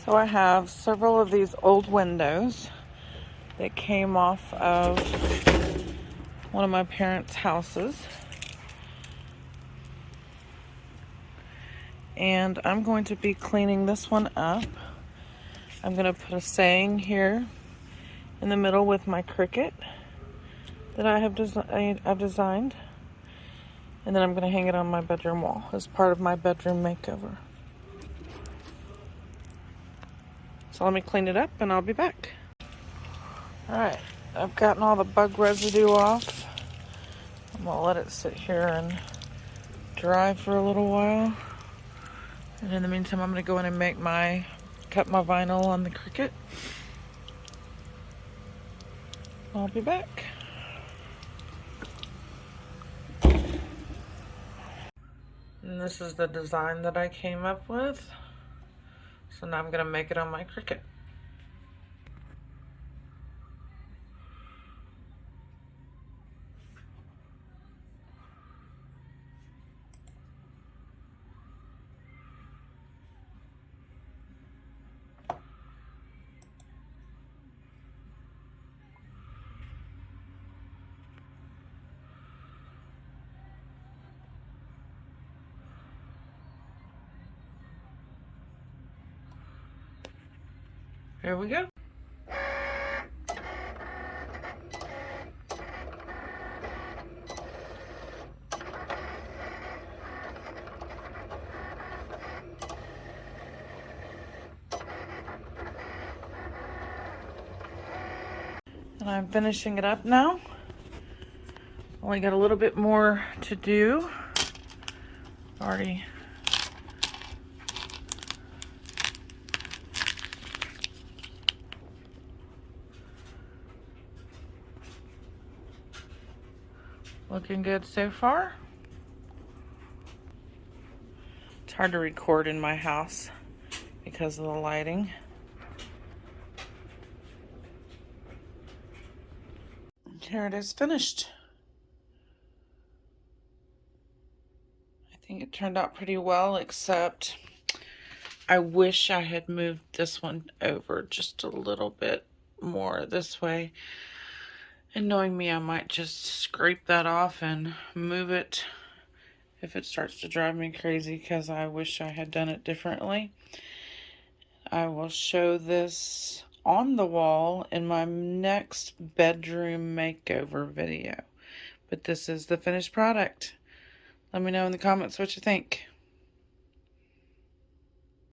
So I have several of these old windows that came off of one of my parents' houses. And I'm going to be cleaning this one up. I'm going to put a saying here in the middle with my Cricut that I've designed. And then I'm going to hang it on my bedroom wall as part of my bedroom makeover. So let me clean it up and I'll be back. Alright, I've gotten all the bug residue off. I'm going to let it sit here and dry for a little while. And in the meantime, I'm going to go in and cut my vinyl on the Cricut. I'll be back. And this is the design that I came up with. So now I'm going to make it on my Cricut. Here we go. And I'm finishing it up now. Only got a little bit more to do. Already looking good so far. It's hard to record in my house because of the lighting. And here it is finished. I think it turned out pretty well, except I wish I had moved this one over just a little bit more this way. And knowing me, I might just scrape that off and move it if it starts to drive me crazy, because I wish I had done it differently. I will show this on the wall in my next bedroom makeover video. But this is the finished product. Let me know in the comments what you think.